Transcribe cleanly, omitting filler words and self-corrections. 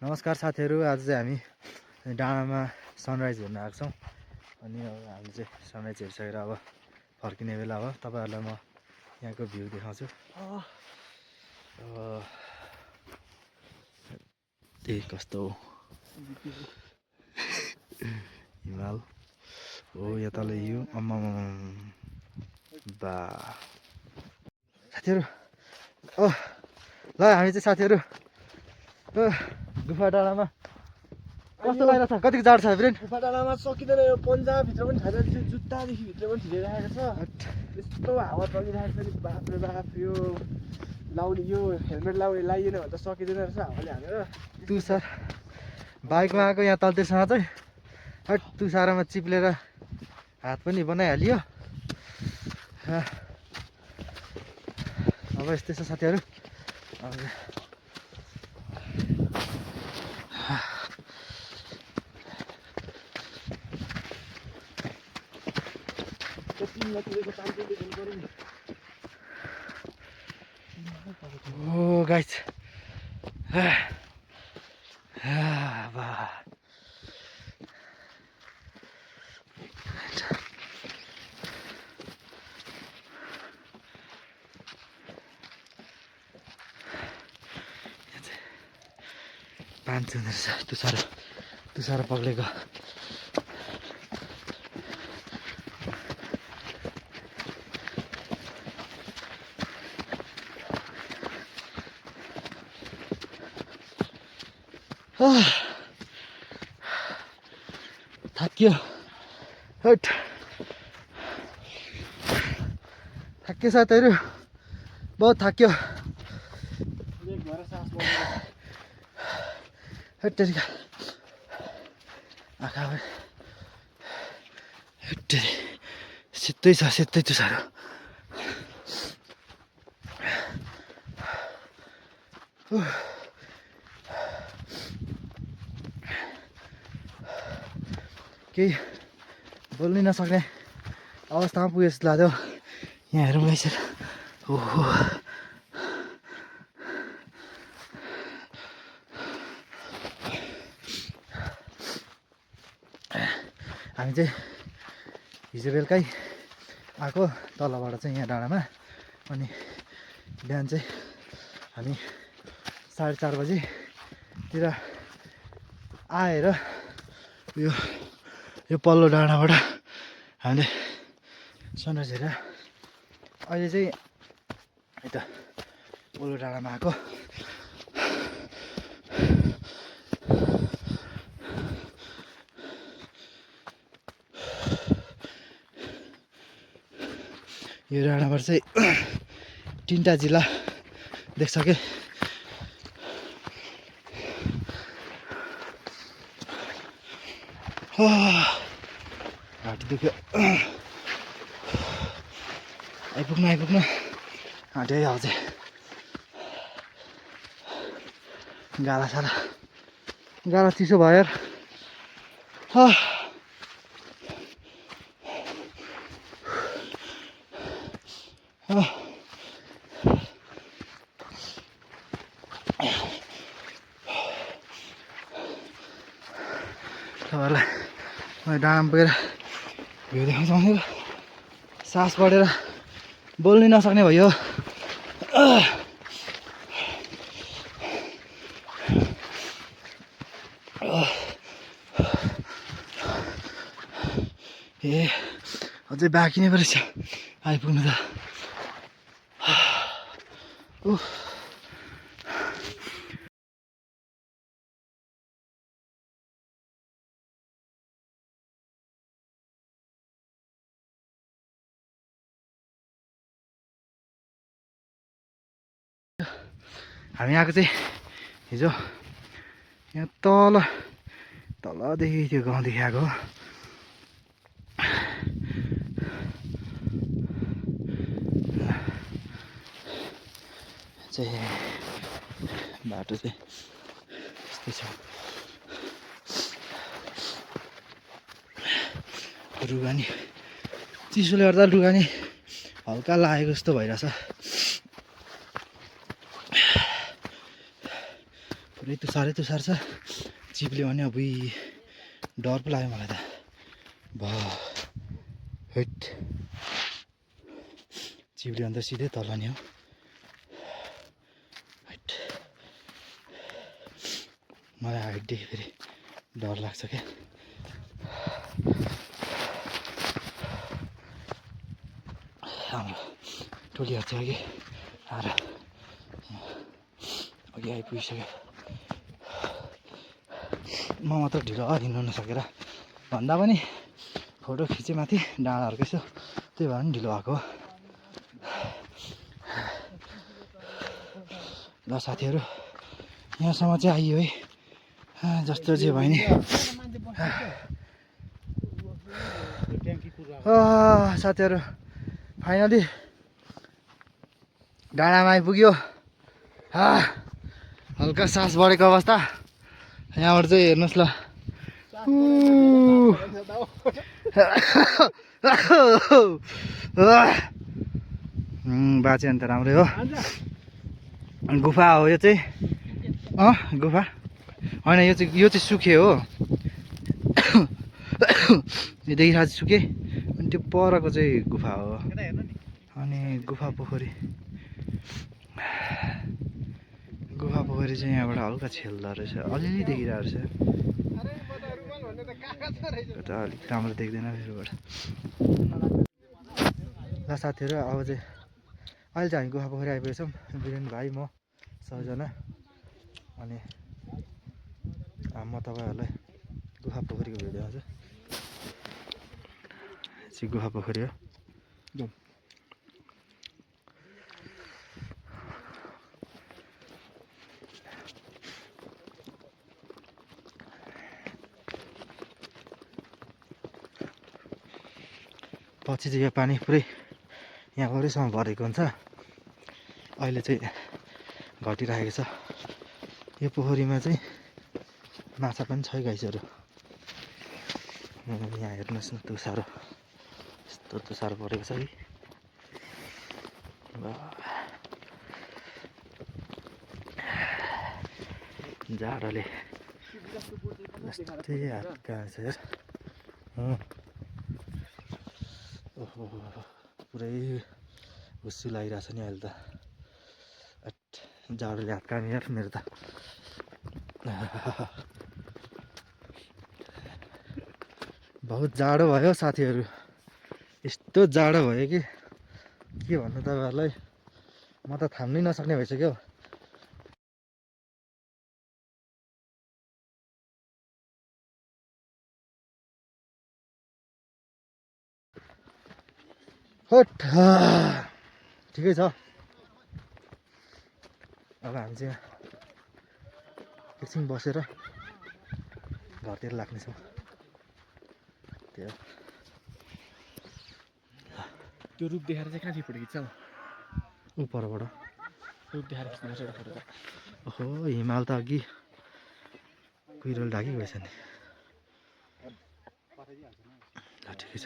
नमस्कार साथीहरू, आज चाहिँ हामी डाँडामा सनराइज हेर्न आएको छौँ। अनि अब हामी चाहिँ सनराइज हेरिसकेर अब फर्किने बेला हो। तपाईँहरूलाई म यहाँको भ्यू देखाउँछु। त्यही कस्तो हो हिमाल हो यहाँ तल यो बा साथीहरू। ल हामी चाहिँ साथीहरू गुफा डाँडामा कस्तो लागिरहेको छ? कतिको जाडो छ फ्रेन्ड? गुफा डाँडामा सकिँदैन। यो पन्जाभित्र पनि छैन, जुत्तादेखि भित्र पनि छिरिरहेको छ। यस्तो हावा चलिरहेको छ नि, बाफ रे बाफ। यो लाउने, यो हेलमेट लाइएन भने त सकिँदैन रहेछ हावाले हानेर। तुसार बाइकमा आएको यहाँ तल्तेसँग चाहिँ हट तुसारोमा चिप्लेर हात पनि बनाइहालियो। अब यस्तै छ साथीहरू। Oh guys, पानी हुँदो रहेछ तुसारो पग्लेको। थाकियो हट, थाकियो साथीहरू, बहुत थाकियो। हट्टेरिका आँखा हट्टेरी सित्तै छ, सित्तै तुसारो। केही बोल्नै नसक्ने अवस्थामा पुगे जस्तो लाग्यो यहाँ हेरौँ यसरी। ओहो हामी चाहिँ हिजो बेलुकै आएको तलबाट चाहिँ यहाँ डाँडामा। अनि बिहान चाहिँ हामी 4:30 बजीतिर आएर यो पल्लो डाँडाबाट हामीले सनराइज हेरेर अहिले चाहिँ यता पल्लो डाँडामा आएको। यो डाँडाबाट चाहिँ 3टा जिल्ला देख्छ के। घाँटी दुख्यो, आइपुग्नु आँटे आउँछ। गाला चिसो भयो यार। तपाईँहरूलाई मैले डाँडामा पुगेर भ्यू देखाउँछु भनेको सास बढेर बोल्नै नसक्ने भयो। ए अझै बाँकी नै परेछ आइपुग्नु त। हामी आएको चाहिँ हिजो यहाँ तलदेखि त्यो गाउँदेखि आएको हो। चाहिँ बाटो चाहिँ यस्तै छ। रुगानी चिसोले गर्दा रुगानी हल्का लागेको जस्तो भइरहेछ। पुरै तुसार छ चिप्ल्यो भने अब डर पो लाग्यो मलाई त हेट चिप्ल्यो भने त सिधै तल नि हो हेट मलाई हाइटदेखि फेरि डर लाग्छ क्या हाम्रो टोलीहरू चाहिँ अघि आइपुगिसक्यो म मात्र ढिलो हिँड्नु नसकेर भन्दा पनि फोटो खिचेँ माथि डाँडाहरूको यसो त्यही भएर पनि ढिलो भएको हो ल साथीहरू यहाँसम्म चाहिँ आइयो है जस्तो जे भयो नि साथीहरू फाइनली डाँडामा आइपुग्यो हल्का सास बढेको अवस्था यहाँबाट चाहिँ हेर्नुहोस् ल बाँच्यो भने त राम्रै हो गुफा हो यो चाहिँ गुफा होइन यो चाहिँ सुके हो यो देखिरहेको चाहिँ सुके अनि त्यो परको चाहिँ गुफा हो अनि गुफा पोखरी चाहिँ यहाँबाट हल्का छेल्दो रहेछ अलिअलि देखिरहेको रहेछ अलिक राम्रो देख्दैन फेरिबाट ल साथीहरू अब चाहिँ अहिले चाहिँ हामी गुफा पोखरी आइपुगेछौँ बिरेन भाइ म सबैजना अनि म तपाईँहरूलाई गुफा पोखरीको भिडियो देखाउँछु चाहिँ गुफा पोखरी हो पछि चाहिँ यो पानी पुरै यहाँ वरिसम्म भरेको हुन्छ अहिले चाहिँ घटिरहेको छ यो पोखरीमा चाहिँ माछा पनि छ गाइसहरू यहाँ हेर्नुहोस् न तुसारो यस्तो तुसारो परेको छ है जाडोले जस्तै हात कहाँ छ यार ओहो पुरै हुस्सु लागिरहेछ नि अहिले त जाडोले हात काट्यो यार मेरो त बहुत जाडो भयो साथीहरू यस्तो जाडो भयो कि के भन्नु तपाईँहरूलाई म त थाम्नै नसक्ने भइसक्यो हट ठिकै छ अब हामी चाहिँ एकछिन बसेर घरतिर लाग्नेछौँ त्यो रूप देखाएर चाहिँ कहाँ थियो फोटो खिच्छ उपरबाट रूप देखाएर खिच्नुपर्छ एउटा फोटो त ओहो हिमाल त अघि कुहिरोले ढाकिएको रहेछ नि ल ठिकै छ